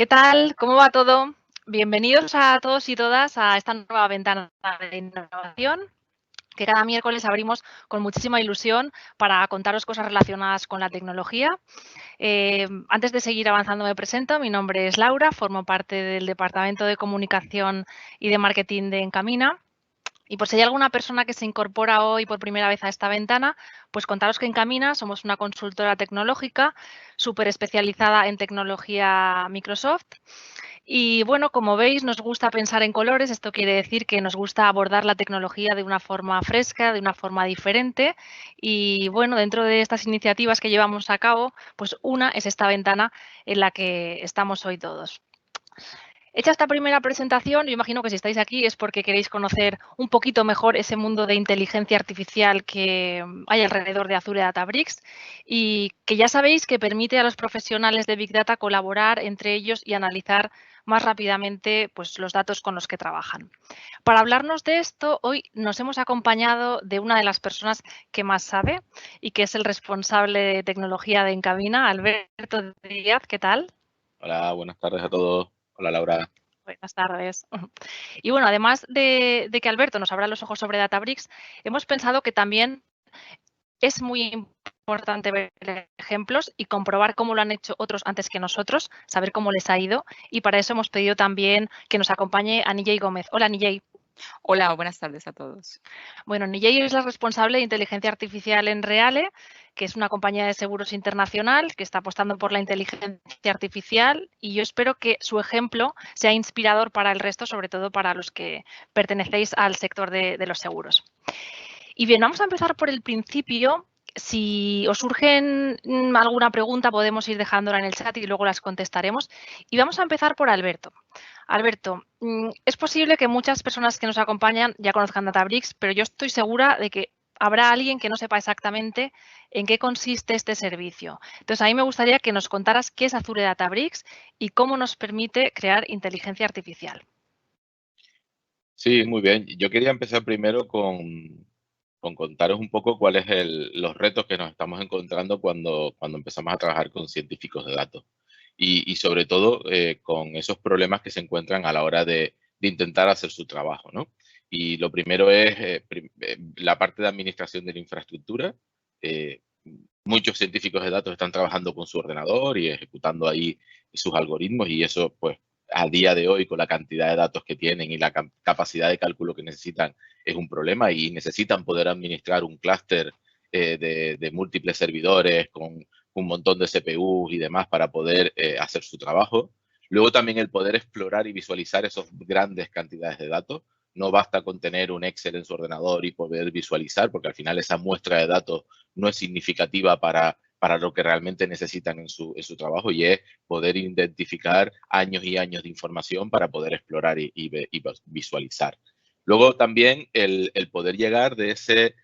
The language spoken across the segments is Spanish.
¿Qué tal? ¿Cómo va todo? Bienvenidos a todos y todas a esta nueva ventana de innovación que cada miércoles abrimos con muchísima ilusión para contaros cosas relacionadas con la tecnología. Antes de seguir avanzando me presento, mi nombre es Laura, formo parte del Departamento de Comunicación y de Marketing de Encamina. Y por si hay alguna persona que se incorpora hoy por primera vez a esta ventana, pues contaros que Encamina somos una consultora tecnológica súper especializada en tecnología Microsoft. Y bueno, como veis, nos gusta pensar en colores. Esto quiere decir que nos gusta abordar la tecnología de una forma fresca, de una forma diferente. Y bueno, dentro de estas iniciativas que llevamos a cabo, pues una es esta ventana en la que estamos hoy todos. Hecha esta primera presentación, yo imagino que si estáis aquí es porque queréis conocer un poquito mejor ese mundo de inteligencia artificial que hay alrededor de Azure Databricks y que ya sabéis que permite a los profesionales de Big Data colaborar entre ellos y analizar más rápidamente pues, los datos con los que trabajan. Para hablarnos de esto, hoy nos hemos acompañado de una de las personas que más sabe y que es el responsable de tecnología de Encamina, Alberto Díaz. ¿Qué tal? Hola, buenas tardes a todos. Hola, Laura. Buenas tardes. Y bueno, además de que Alberto nos abra los ojos sobre Databricks, hemos pensado que también es muy importante ver ejemplos y comprobar cómo lo han hecho otros antes que nosotros, saber cómo les ha ido. Y para eso hemos pedido también que nos acompañe a Nijay Gómez. Hola, Nijay. Hola, buenas tardes a todos. Bueno, Nijay es la responsable de inteligencia artificial en Reale, que es una compañía de seguros internacional que está apostando por la inteligencia artificial y yo espero que su ejemplo sea inspirador para el resto, sobre todo para los que pertenecéis al sector de los seguros. Y bien, vamos a empezar por el principio. Si os surgen alguna pregunta, podemos ir dejándola en el chat y luego las contestaremos. Y vamos a empezar por Alberto. Alberto, es posible que muchas personas que nos acompañan ya conozcan Databricks, pero yo estoy segura de que habrá alguien que no sepa exactamente en qué consiste este servicio. Entonces, a mí me gustaría que nos contaras qué es Azure Databricks y cómo nos permite crear inteligencia artificial. Sí, muy bien. Yo quería empezar primero con contaros un poco cuáles los retos que nos estamos encontrando cuando empezamos a trabajar con científicos de datos. Y sobre todo con esos problemas que se encuentran a la hora de intentar hacer su trabajo, ¿no? Y lo primero es la parte de administración de la infraestructura. Eh, Muchos científicos de datos están trabajando con su ordenador y ejecutando ahí sus algoritmos y eso, pues, a día de hoy, con la cantidad de datos que tienen y la capacidad de cálculo que necesitan, es un problema y necesitan poder administrar un clúster de múltiples servidores con un montón de CPUs y demás para poder hacer su trabajo. Luego también el poder explorar y visualizar esas grandes cantidades de datos. No basta con tener un Excel en su ordenador y poder visualizar, porque al final esa muestra de datos no es significativa para lo que realmente necesitan en su trabajo y es poder identificar años y años de información para poder explorar y visualizar. Luego también el poder llegar de ese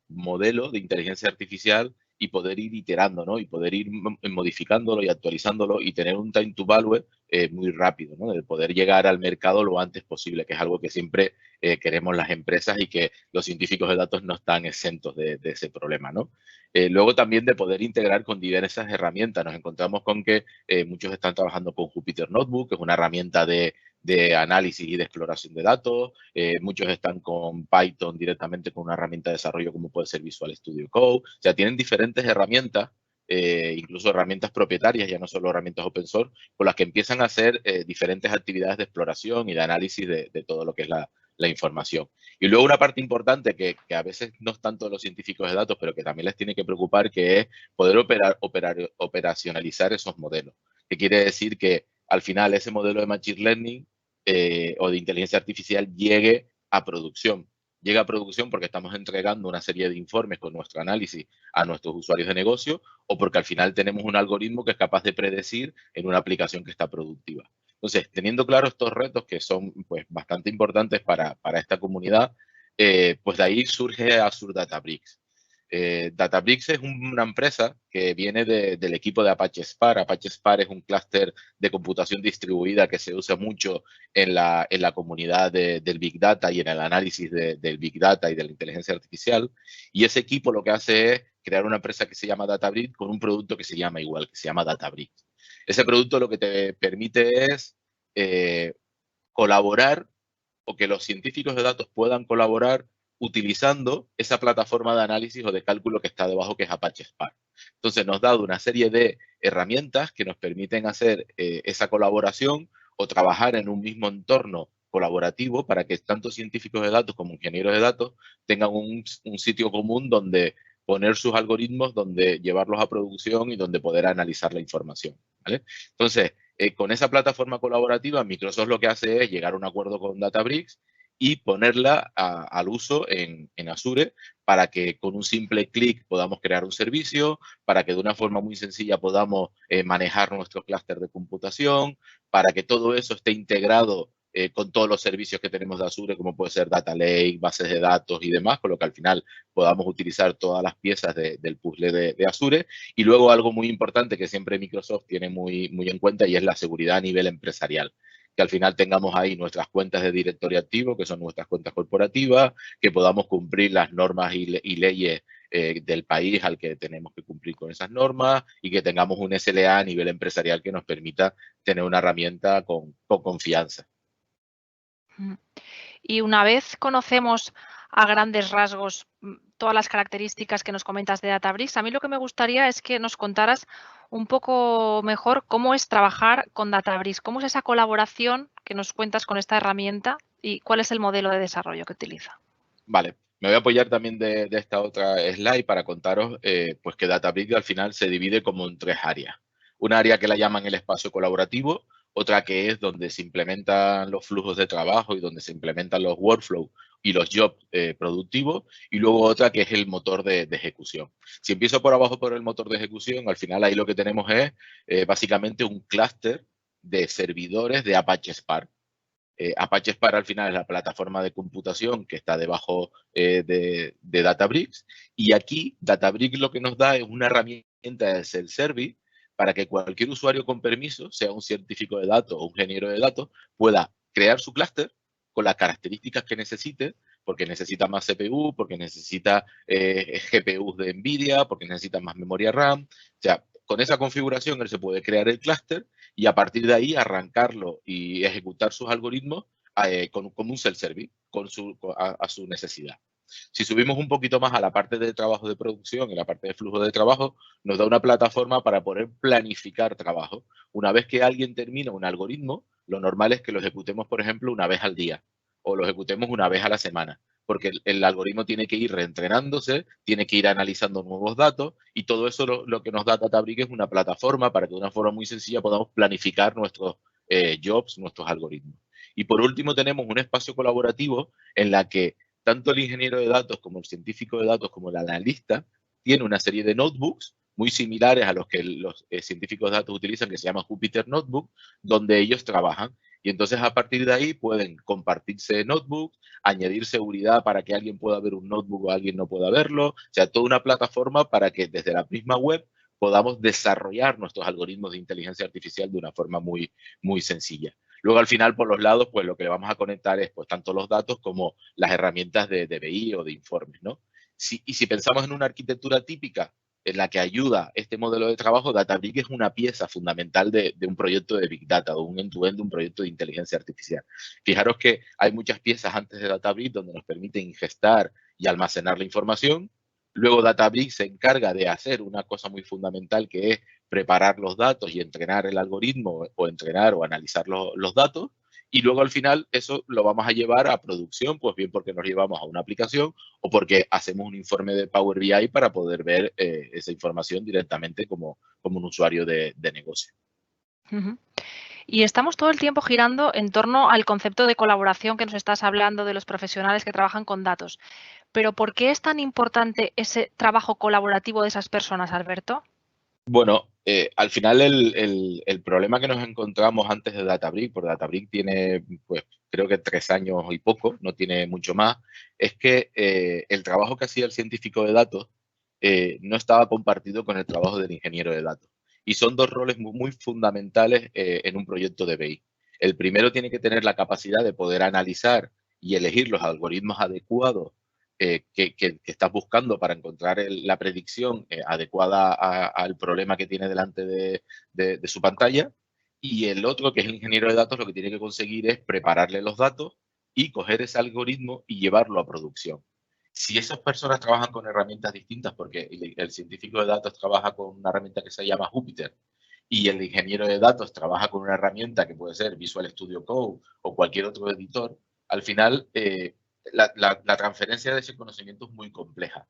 modelo de inteligencia artificial y poder ir iterando, ¿no? Y poder ir modificándolo y actualizándolo y tener un time to value muy rápido, ¿no? De poder llegar al mercado lo antes posible, que es algo que siempre queremos las empresas y que los científicos de datos no están exentos de ese problema, ¿no? Luego también de poder integrar con diversas herramientas. Nos encontramos con que muchos están trabajando con Jupyter Notebook, que es una herramienta de análisis y de exploración de datos. Muchos están con Python directamente con una herramienta de desarrollo como puede ser Visual Studio Code. O sea, tienen diferentes herramientas, incluso herramientas propietarias, ya no solo herramientas open source, con las que empiezan a hacer diferentes actividades de exploración y de análisis de todo lo que es la información. Y luego una parte importante que a veces no es tanto de los científicos de datos, pero que también les tiene que preocupar, que es poder operacionalizar esos modelos. Que quiere decir que al final ese modelo de Machine Learning o de inteligencia artificial llegue a producción. Llega a producción porque estamos entregando una serie de informes con nuestro análisis a nuestros usuarios de negocio o porque al final tenemos un algoritmo que es capaz de predecir en una aplicación que está productiva. Entonces, teniendo claro estos retos que son pues, bastante importantes para esta comunidad, pues de ahí surge Azure Databricks. Databricks es una empresa que viene del equipo de Apache Spark. Apache Spark es un clúster de computación distribuida que se usa mucho en la comunidad del Big Data y en el análisis del Big Data y de la inteligencia artificial. Y ese equipo lo que hace es crear una empresa que se llama Databricks con un producto que se llama igual, que se llama Databricks. Ese producto lo que te permite es colaborar o que los científicos de datos puedan colaborar utilizando esa plataforma de análisis o de cálculo que está debajo, que es Apache Spark. Entonces, nos ha dado una serie de herramientas que nos permiten hacer esa colaboración o trabajar en un mismo entorno colaborativo para que tanto científicos de datos como ingenieros de datos tengan un sitio común donde poner sus algoritmos, donde llevarlos a producción y donde poder analizar la información, ¿vale? Entonces, con esa plataforma colaborativa, Microsoft lo que hace es llegar a un acuerdo con Databricks y ponerla al uso en Azure para que con un simple clic podamos crear un servicio, para que de una forma muy sencilla podamos manejar nuestro clúster de computación, para que todo eso esté integrado con todos los servicios que tenemos de Azure, como puede ser Data Lake, bases de datos y demás, con lo que al final podamos utilizar todas las piezas del puzzle de Azure. Y luego algo muy importante que siempre Microsoft tiene muy en cuenta, y es la seguridad a nivel empresarial. Que al final tengamos ahí nuestras cuentas de directorio activo, que son nuestras cuentas corporativas, que podamos cumplir las normas y leyes del país al que tenemos que cumplir con esas normas, y que tengamos un SLA a nivel empresarial que nos permita tener una herramienta con confianza. Y una vez conocemos a grandes rasgos todas las características que nos comentas de Databricks, a mí lo que me gustaría es que nos contaras un poco mejor cómo es trabajar con Databricks, cómo es esa colaboración que nos cuentas con esta herramienta y cuál es el modelo de desarrollo que utiliza. Vale, me voy a apoyar también de esta otra slide para contaros pues que Databricks al final se divide como en 3 áreas. Una área que la llaman el espacio colaborativo, otra que es donde se implementan los flujos de trabajo y donde se implementan los workflows y los jobs productivos, y luego otra que es el motor de ejecución. Si empiezo por abajo por el motor de ejecución, al final ahí lo que tenemos es básicamente un clúster de servidores de Apache Spark. Apache Spark al final es la plataforma de computación que está debajo de Databricks, y aquí Databricks lo que nos da es una herramienta de self-service para que cualquier usuario con permiso, sea un científico de datos o un ingeniero de datos, pueda crear su clúster con las características que necesite, porque necesita más CPU, porque necesita GPUs de NVIDIA, porque necesita más memoria RAM. O sea, con esa configuración él se puede crear el clúster y a partir de ahí arrancarlo y ejecutar sus algoritmos como un self-service, a su necesidad. Si subimos un poquito más a la parte de trabajo de producción y la parte de flujo de trabajo, nos da una plataforma para poder planificar trabajo. Una vez que alguien termina un algoritmo, lo normal es que lo ejecutemos, por ejemplo, una vez al día o lo ejecutemos una vez a la semana, porque el algoritmo tiene que ir reentrenándose, tiene que ir analizando nuevos datos, y todo eso lo que nos da Databricks es una plataforma para que de una forma muy sencilla podamos planificar nuestros jobs, nuestros algoritmos. Y por último tenemos un espacio colaborativo en la que tanto el ingeniero de datos como el científico de datos como el analista tiene una serie de notebooks muy similares a los que los científicos de datos utilizan, que se llama Jupyter Notebook, donde ellos trabajan. Y entonces a partir de ahí pueden compartirse notebooks, añadir seguridad para que alguien pueda ver un notebook o alguien no pueda verlo. O sea, toda una plataforma para que desde la misma web podamos desarrollar nuestros algoritmos de inteligencia artificial de una forma muy sencilla. Luego, al final, por los lados, pues lo que le vamos a conectar es pues tanto los datos como las herramientas de BI o de informes, ¿no? Y si pensamos en una arquitectura típica en la que ayuda este modelo de trabajo, Databricks es una pieza fundamental de un proyecto de Big Data, o un end-to-end, un proyecto de inteligencia artificial. Fijaros que hay muchas piezas antes de Databricks donde nos permite ingestar y almacenar la información. Luego Databricks se encarga de hacer una cosa muy fundamental, que es preparar los datos y entrenar el algoritmo, o entrenar o analizar los datos. Y luego al final eso lo vamos a llevar a producción, pues bien porque nos llevamos a una aplicación o porque hacemos un informe de Power BI para poder ver esa información directamente como un usuario de negocio. Y estamos todo el tiempo girando en torno al concepto de colaboración que nos estás hablando de los profesionales que trabajan con datos. Pero ¿por qué es tan importante ese trabajo colaborativo de esas personas, Alberto? Bueno, al final el problema que nos encontramos antes de Databricks, porque Databricks tiene, pues creo que 3 años y poco, no tiene mucho más, es que el trabajo que hacía el científico de datos no estaba compartido con el trabajo del ingeniero de datos. Y son 2 roles muy fundamentales en un proyecto de BI. El primero tiene que tener la capacidad de poder analizar y elegir los algoritmos adecuados que estás buscando para encontrar la predicción adecuada al problema que tiene delante de su pantalla. Y el otro, que es el ingeniero de datos, lo que tiene que conseguir es prepararle los datos y coger ese algoritmo y llevarlo a producción. Si esas personas trabajan con herramientas distintas, porque el científico de datos trabaja con una herramienta que se llama Jupyter y el ingeniero de datos trabaja con una herramienta que puede ser Visual Studio Code o cualquier otro editor, al final la transferencia de ese conocimiento es muy compleja.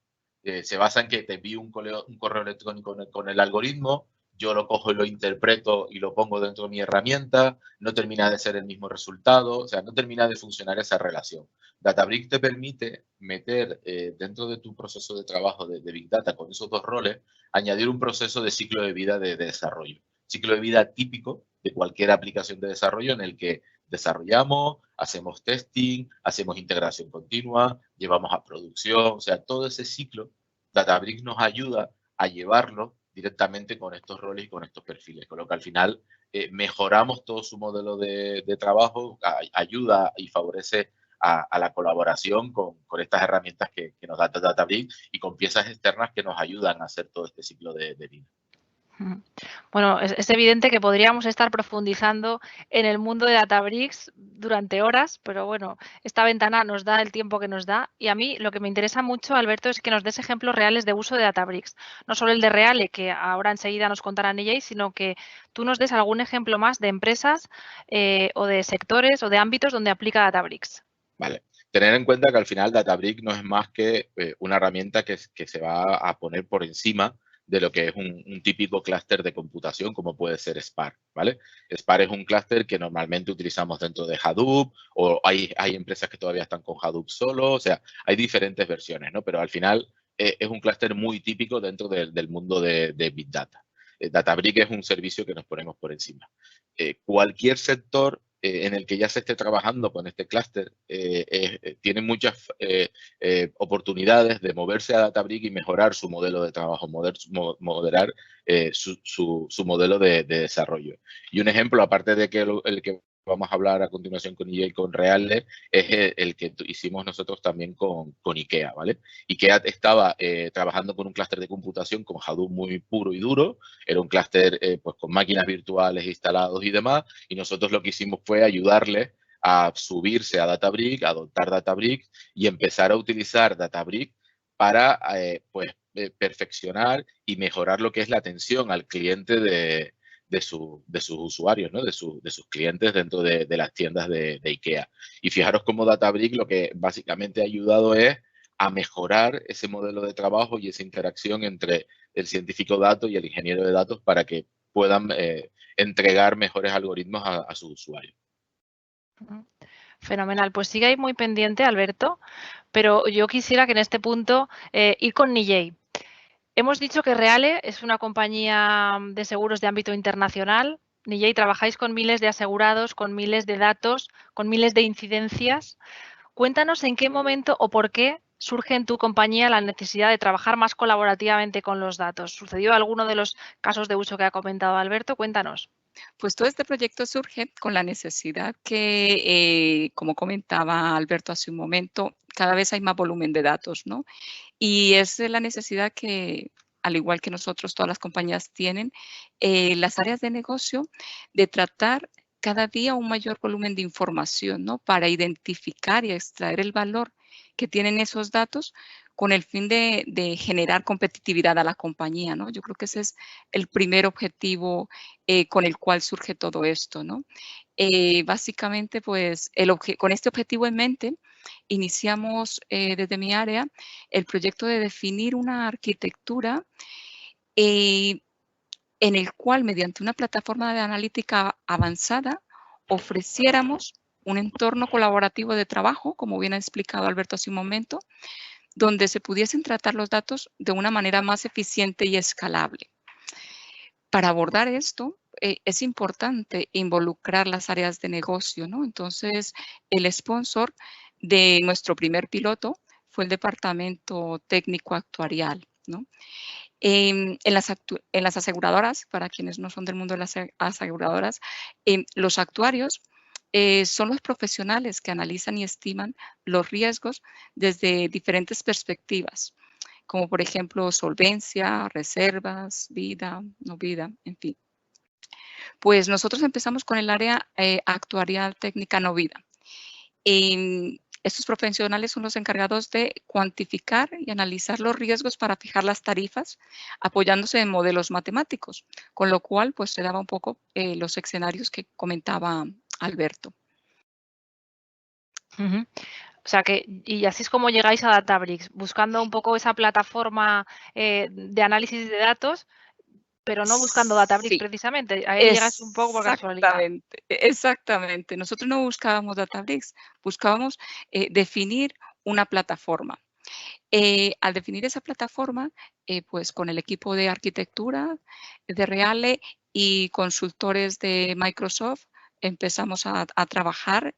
Se basa en que te envío un correo electrónico con el algoritmo, yo lo cojo y lo interpreto y lo pongo dentro de mi herramienta, no termina de ser el mismo resultado, o sea, no termina de funcionar esa relación. Databricks te permite meter dentro de tu proceso de trabajo de Big Data con esos dos roles, añadir un proceso de ciclo de vida de desarrollo. Ciclo de vida típico de cualquier aplicación de desarrollo en el que desarrollamos, hacemos testing, hacemos integración continua, llevamos a producción, o sea, todo ese ciclo, Databricks nos ayuda a llevarlo directamente con estos roles y con estos perfiles, con lo que al final mejoramos todo su modelo de trabajo, ayuda y favorece a la colaboración con estas herramientas que nos da Databricks y con piezas externas que nos ayudan a hacer todo este ciclo de vida. Bueno, es evidente que podríamos estar profundizando en el mundo de Databricks durante horas, pero bueno, esta ventana nos da el tiempo que nos da y a mí lo que me interesa mucho, Alberto, es que nos des ejemplos reales de uso de Databricks. No solo el de Reale, que ahora enseguida nos contarán ella, sino que tú nos des algún ejemplo más de empresas o de sectores o de ámbitos donde aplica Databricks. Vale. Tener en cuenta que al final Databricks no es más que una herramienta que se va a poner por encima de lo que es un típico clúster de computación, como puede ser Spark, ¿vale? Spark es un clúster que normalmente utilizamos dentro de Hadoop, o hay empresas que todavía están con Hadoop solo, o sea, hay diferentes versiones, ¿no? Pero al final es un clúster muy típico dentro del mundo de Big Data. Databricks es un servicio que nos ponemos por encima. Cualquier sector en el que ya se esté trabajando con este clúster, tiene muchas oportunidades de moverse a Databricks y mejorar su modelo de trabajo, moderar su modelo de desarrollo. Y un ejemplo, aparte de que el que vamos a hablar a continuación con EA y con Reale, es el que hicimos nosotros también con IKEA, ¿vale? IKEA estaba trabajando con un clúster de computación con Hadoop muy puro y duro, era un clúster pues con máquinas virtuales instalados y demás, y nosotros lo que hicimos fue ayudarle a subirse a Databricks, a adoptar Databricks y empezar a utilizar Databricks para perfeccionar y mejorar lo que es la atención al cliente de sus usuarios, ¿no? de sus clientes dentro de las tiendas de IKEA. Y fijaros cómo Databricks lo que básicamente ha ayudado es a mejorar ese modelo de trabajo y esa interacción entre el científico de datos y el ingeniero de datos para que puedan entregar mejores algoritmos a sus usuarios. Fenomenal. Pues sigue ahí muy pendiente, Alberto, pero yo quisiera que en este punto ir con Nijay. Hemos dicho que Reale es una compañía de seguros de ámbito internacional. Nijay, trabajáis con miles de asegurados, con miles de datos, con miles de incidencias. Cuéntanos en qué momento o por qué surge en tu compañía la necesidad de trabajar más colaborativamente con los datos. ¿Sucedió alguno de los casos de uso que ha comentado Alberto? Cuéntanos. Pues todo este proyecto surge con la necesidad que, como comentaba Alberto hace un momento, cada vez hay más volumen de datos, ¿no? Y es la necesidad que, al igual que nosotros, todas las compañías tienen, las áreas de negocio, de tratar cada día un mayor volumen de información, ¿no? Para identificar y extraer el valor que tienen esos datos con el fin de generar competitividad a la compañía, ¿no? Yo creo que ese es el primer objetivo con el cual surge todo esto, ¿no? Básicamente, pues, con este objetivo en mente, iniciamos desde mi área el proyecto de definir una arquitectura en el cual, mediante una plataforma de analítica avanzada, ofreciéramos un entorno colaborativo de trabajo, como bien ha explicado Alberto hace un momento, donde se pudiesen tratar los datos de una manera más eficiente y escalable. Para abordar esto, es importante involucrar las áreas de negocio, ¿no? Entonces, el sponsor de nuestro primer piloto fue el departamento técnico actuarial, ¿no? En las aseguradoras, para quienes no son del mundo de las aseguradoras, los actuarios son los profesionales que analizan y estiman los riesgos desde diferentes perspectivas, como por ejemplo solvencia, reservas, vida, no vida, en fin. Pues nosotros empezamos con el área actuarial técnica no vida. Estos profesionales son los encargados de cuantificar y analizar los riesgos para fijar las tarifas, apoyándose en modelos matemáticos, con lo cual pues se daba un poco los escenarios que comentaba Alberto. O sea que, y así es como llegáis a Databricks, buscando un poco esa plataforma de análisis de datos, pero no buscando Databricks Sí, precisamente. Ahí llegas un poco por casualidad. Exactamente. Nosotros no buscábamos Databricks, buscábamos definir una plataforma. Al definir esa plataforma, pues con el equipo de arquitectura de Reale y consultores de Microsoft, empezamos a trabajar.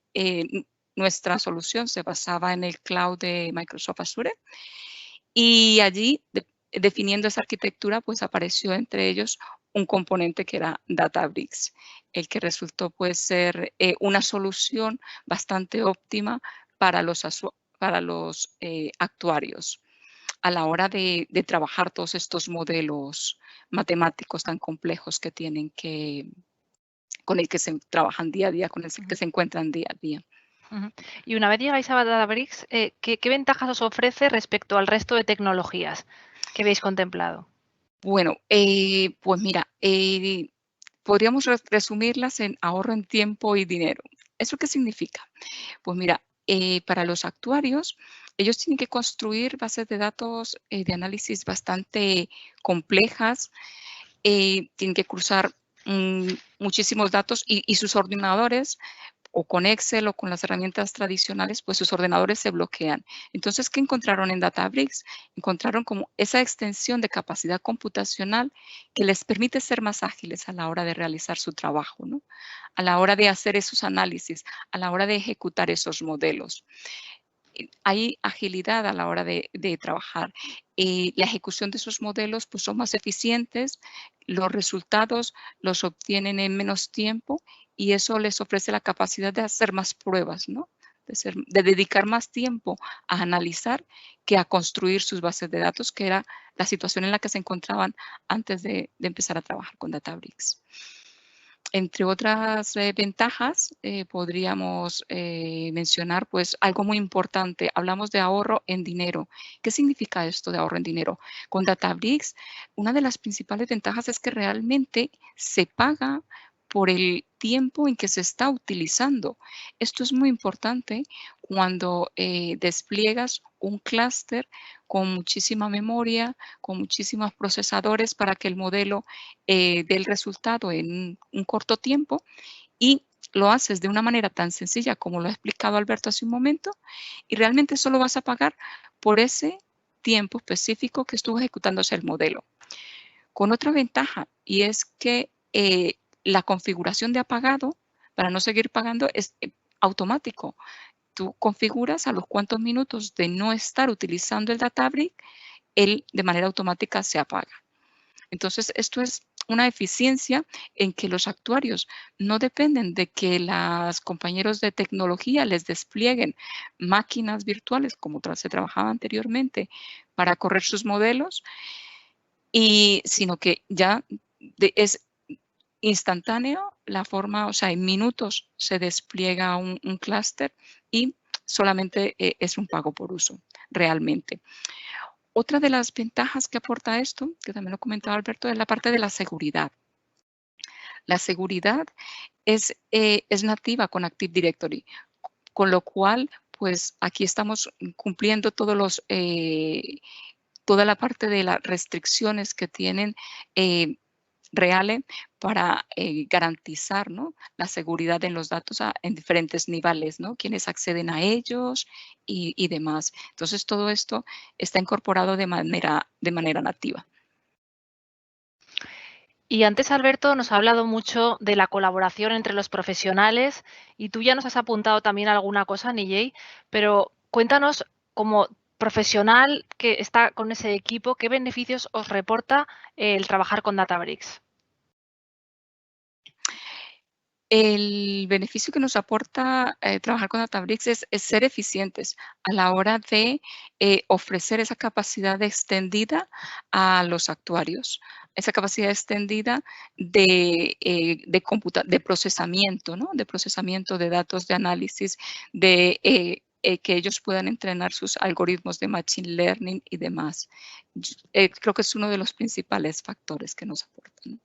Nuestra solución se basaba en el cloud de Microsoft Azure y allí, definiendo esa arquitectura, pues apareció entre ellos un componente que era Databricks, el que resultó pues ser una solución bastante óptima para los actuarios a la hora de trabajar todos estos modelos matemáticos tan complejos que tienen con el que se trabajan día a día, con el que se encuentran día a día. Y una vez llegáis a Databricks, ¿qué ventajas os ofrece respecto al resto de tecnologías que habéis contemplado? Bueno, pues mira, podríamos resumirlas en ahorro en tiempo y dinero. ¿Eso qué significa? Pues mira, para los actuarios, ellos tienen que construir bases de datos de análisis bastante complejas, tienen que cruzar muchísimos datos y sus ordenadores, o con Excel o con las herramientas tradicionales, pues sus ordenadores se bloquean. Entonces, ¿qué encontraron en Databricks? Encontraron como esa extensión de capacidad computacional que les permite ser más ágiles a la hora de realizar su trabajo, ¿no? A la hora de hacer esos análisis, a la hora de ejecutar esos modelos. Hay agilidad a la hora de trabajar. La ejecución de esos modelos pues, son más eficientes, los resultados los obtienen en menos tiempo y eso les ofrece la capacidad de hacer más pruebas, ¿no? De dedicar más tiempo a analizar que a construir sus bases de datos, que era la situación en la que se encontraban antes de empezar a trabajar con Databricks. Entre otras ventajas, podríamos mencionar pues algo muy importante. Hablamos de ahorro en dinero. ¿Qué significa esto de ahorro en dinero? Con Databricks, una de las principales ventajas es que realmente se paga por el tiempo en que se está utilizando. Esto es muy importante cuando despliegas un clúster con muchísima memoria, con muchísimos procesadores para que el modelo dé el resultado en un corto tiempo y lo haces de una manera tan sencilla como lo ha explicado Alberto hace un momento y realmente solo vas a pagar por ese tiempo específico que estuvo ejecutándose el modelo. Con otra ventaja, y es que la configuración de apagado, para no seguir pagando, es automático. Tú configuras a los cuantos minutos de no estar utilizando el Databricks, él de manera automática se apaga. Entonces, esto es una eficiencia en que los actuarios no dependen de que los compañeros de tecnología les desplieguen máquinas virtuales como se trabajaba anteriormente para correr sus modelos, sino que ya es instantáneo la forma, o sea, en minutos se despliega un clúster y solamente es un pago por uso, realmente. Otra de las ventajas que aporta esto, que también lo comentaba Alberto, es la parte de la seguridad. La seguridad es nativa con Active Directory, con lo cual, pues aquí estamos cumpliendo toda la parte de las restricciones que tienen Reale para garantizar, ¿no?, la seguridad en los datos en diferentes niveles, ¿no?, quienes acceden a ellos y demás. Entonces, todo esto está incorporado de manera nativa. Y antes Alberto nos ha hablado mucho de la colaboración entre los profesionales y tú ya nos has apuntado también alguna cosa, Nijay, pero cuéntanos como profesional que está con ese equipo, ¿qué beneficios os reporta el trabajar con Databricks? El beneficio que nos aporta trabajar con Databricks es ser eficientes a la hora de ofrecer esa capacidad extendida a los actuarios, esa capacidad extendida de procesamiento, ¿no? De procesamiento de datos, de análisis, de que ellos puedan entrenar sus algoritmos de Machine Learning y demás. Creo que es uno de los principales factores que nos aportan.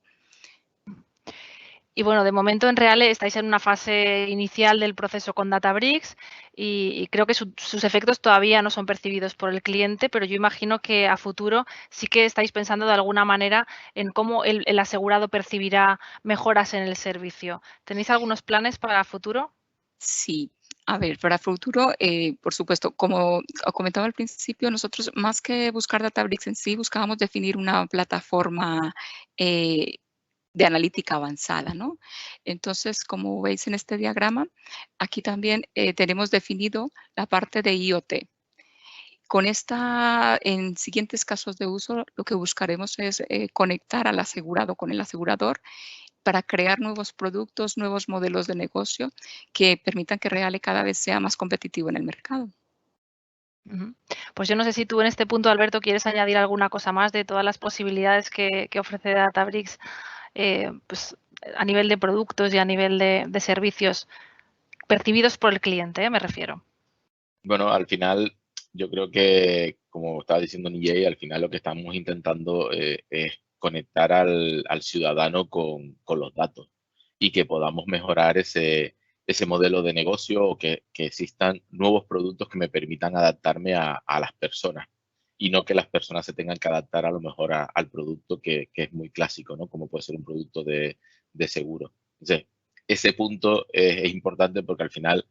Y bueno, de momento en Reale estáis en una fase inicial del proceso con Databricks y creo que sus efectos todavía no son percibidos por el cliente, pero yo imagino que a futuro sí que estáis pensando de alguna manera en cómo el asegurado percibirá mejoras en el servicio. ¿Tenéis algunos planes para el futuro? Sí. A ver, para futuro, por supuesto, como comentaba al principio, nosotros más que buscar Databricks en sí, buscábamos definir una plataforma de analítica avanzada, ¿no? Entonces, como veis en este diagrama, aquí también tenemos definido la parte de IoT. Con esta, en siguientes casos de uso, lo que buscaremos es conectar al asegurado con el asegurador para crear nuevos productos, nuevos modelos de negocio que permitan que Reale cada vez sea más competitivo en el mercado. Pues yo no sé si tú en este punto, Alberto, quieres añadir alguna cosa más de todas las posibilidades que ofrece Databricks pues, a nivel de productos y a nivel de servicios percibidos por el cliente, me refiero. Bueno, al final, yo creo que, como estaba diciendo Nijay, al final lo que estamos intentando es conectar al ciudadano con los datos y que podamos mejorar ese modelo de negocio o que existan nuevos productos que me permitan adaptarme a las personas y no que las personas se tengan que adaptar a lo mejor al producto que es muy clásico, ¿no? Como puede ser un producto de seguro. Entonces, ese punto es importante porque al final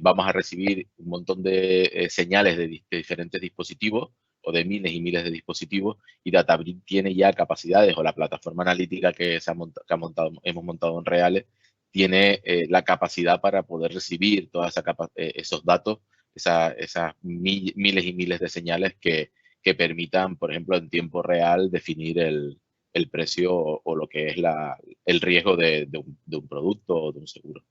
vamos a recibir un montón de señales de diferentes dispositivos o de miles y miles de dispositivos y Databricks tiene ya capacidades o la plataforma analítica que hemos montado en Reale tiene la capacidad para poder recibir todos esos datos, esas miles y miles de señales que permitan, por ejemplo, en tiempo real definir el precio o lo que es el riesgo de un producto o de un seguro.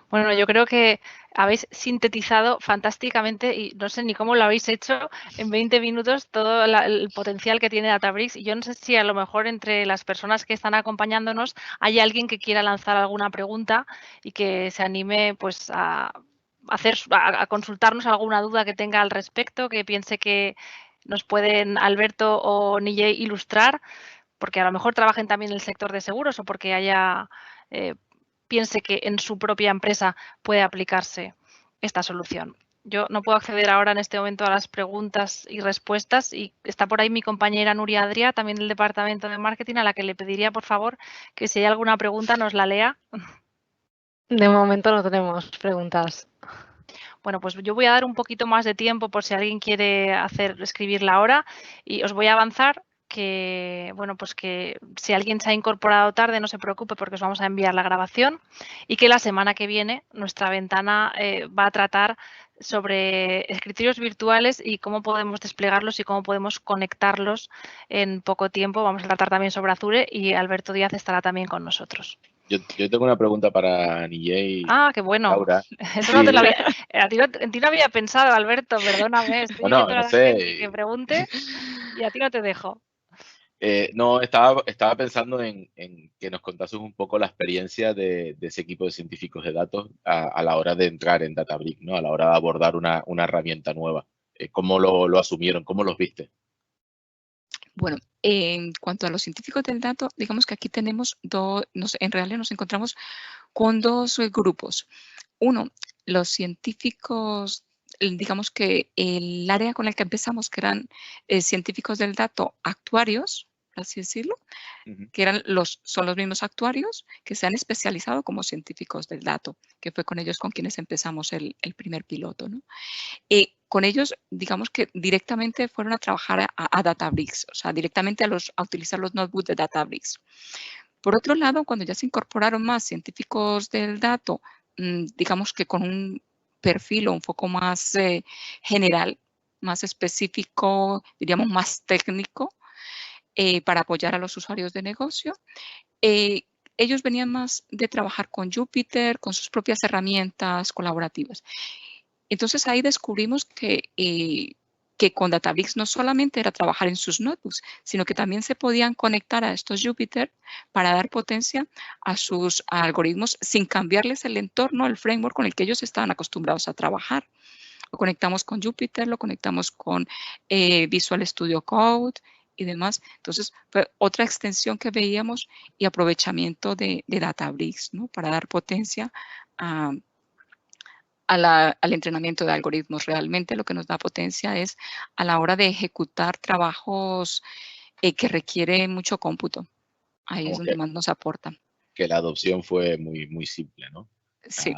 Bueno, yo creo que habéis sintetizado fantásticamente y no sé ni cómo lo habéis hecho en 20 minutos todo el potencial que tiene Databricks y yo no sé si a lo mejor entre las personas que están acompañándonos hay alguien que quiera lanzar alguna pregunta y que se anime pues a consultarnos alguna duda que tenga al respecto, que piense que nos pueden Alberto o Nijay ilustrar, porque a lo mejor trabajen también en el sector de seguros o porque haya piense que en su propia empresa puede aplicarse esta solución. Yo no puedo acceder ahora en este momento a las preguntas y respuestas y está por ahí mi compañera Nuria Adrià, también del Departamento de Marketing, a la que le pediría, por favor, que si hay alguna pregunta nos la lea. De momento no tenemos preguntas. Bueno, pues yo voy a dar un poquito más de tiempo por si alguien quiere escribirla ahora y os voy a avanzar que, bueno, pues que si alguien se ha incorporado tarde no se preocupe porque os vamos a enviar la grabación y que la semana que viene nuestra ventana va a tratar sobre escritorios virtuales y cómo podemos desplegarlos y cómo podemos conectarlos en poco tiempo. Vamos a tratar también sobre Azure y Alberto Díaz estará también con nosotros. Yo tengo una pregunta para Nijay. Ah, qué bueno. Laura. Eso no te lo había, en ti no había pensado, Alberto, perdóname. Estoy Bueno, diciendo a no la sé. gente que pregunte y a ti no te dejo. No, estaba pensando en que nos contases un poco la experiencia de ese equipo de científicos de datos a la hora de entrar en Databricks, ¿no? A la hora de abordar una herramienta nueva. ¿Cómo lo asumieron? ¿Cómo los viste? Bueno, en cuanto a los científicos del dato, digamos que aquí tenemos en realidad nos encontramos con dos grupos. Uno, los científicos, digamos que el área con la que empezamos, que eran científicos del dato actuarios, por así decirlo, que son los mismos actuarios que se han especializado como científicos del dato, que fue con ellos con quienes empezamos el primer piloto, ¿no? Con ellos, digamos que directamente fueron a trabajar a Databricks, o sea, directamente a utilizar los notebooks de Databricks. Por otro lado, cuando ya se incorporaron más científicos del dato, digamos que con un perfil o un foco más general, más específico, diríamos más técnico, para apoyar a los usuarios de negocio, ellos venían más de trabajar con Jupyter, con sus propias herramientas colaborativas. Entonces ahí descubrimos que con Databricks no solamente era trabajar en sus notebooks, sino que también se podían conectar a estos Jupyter para dar potencia a sus algoritmos sin cambiarles el entorno, el framework con el que ellos estaban acostumbrados a trabajar. Lo conectamos con Jupyter, lo conectamos con Visual Studio Code y demás. Entonces, fue otra extensión que veíamos y aprovechamiento de Databricks, ¿no? Para dar potencia al entrenamiento de algoritmos. Realmente lo que nos da potencia es a la hora de ejecutar trabajos que requieren mucho cómputo. Ahí es donde más nos aporta. Que la adopción fue muy simple, ¿no? Sí.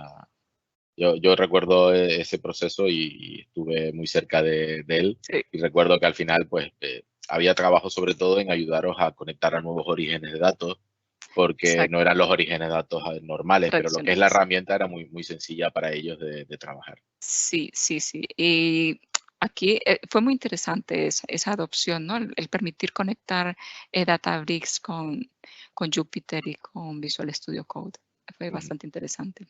Yo recuerdo ese proceso y estuve muy cerca de él. Sí. Y recuerdo que al final, pues, había trabajo sobre todo en ayudaros a conectar a nuevos orígenes de datos, porque Exacto. no eran los orígenes de datos normales, pero lo que es la herramienta era muy sencilla para ellos de trabajar. Sí. Y aquí fue muy interesante esa adopción, ¿no? El permitir conectar Databricks con Jupyter y con Visual Studio Code. Fue bastante interesante.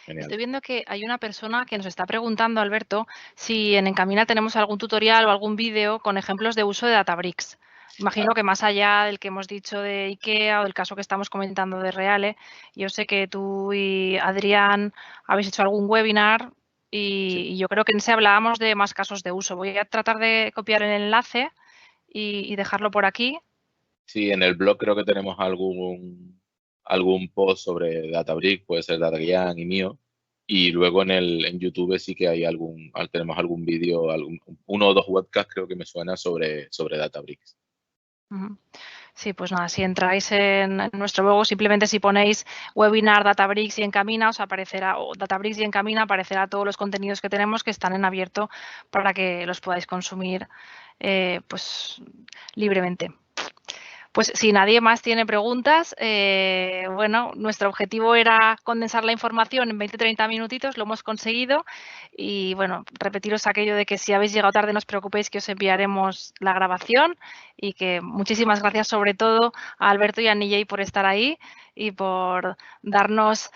Genial. Estoy viendo que hay una persona que nos está preguntando, Alberto, si en Encamina tenemos algún tutorial o algún vídeo con ejemplos de uso de Databricks. Imagino que más allá del que hemos dicho de IKEA o del caso que estamos comentando de Reale, yo sé que tú y Adrián habéis hecho algún webinar y yo creo que en ese hablábamos de más casos de uso. Voy a tratar de copiar el enlace y dejarlo por aquí. Sí, en el blog creo que tenemos algún post sobre Databricks, puede ser de Adrián y mío. Y luego en YouTube sí que hay tenemos algún vídeo, uno o dos webcasts creo que me suena sobre Databricks. Sí, pues nada, si entráis en nuestro blog, simplemente si ponéis webinar Databricks y Encamina, os aparecerá, o Databricks y Encamina, aparecerá todos los contenidos que tenemos que están en abierto para que los podáis consumir pues libremente. Pues si nadie más tiene preguntas, bueno, nuestro objetivo era condensar la información en 20-30 minutitos, lo hemos conseguido y bueno, repetiros aquello de que si habéis llegado tarde no os preocupéis que os enviaremos la grabación y que muchísimas gracias sobre todo a Alberto y a Nijay por estar ahí y por darnos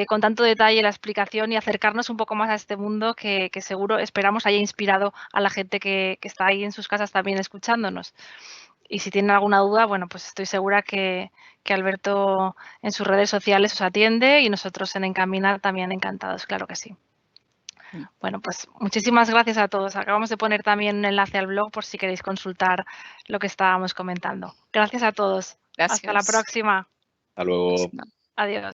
con tanto detalle la explicación y acercarnos un poco más a este mundo que seguro esperamos haya inspirado a la gente que está ahí en sus casas también escuchándonos. Y si tienen alguna duda, bueno, pues estoy segura que Alberto en sus redes sociales os atiende y nosotros en Encamina también encantados, claro que sí. Bueno, pues muchísimas gracias a todos. Acabamos de poner también un enlace al blog por si queréis consultar lo que estábamos comentando. Gracias a todos. Gracias. Hasta la próxima. Hasta luego. Adiós.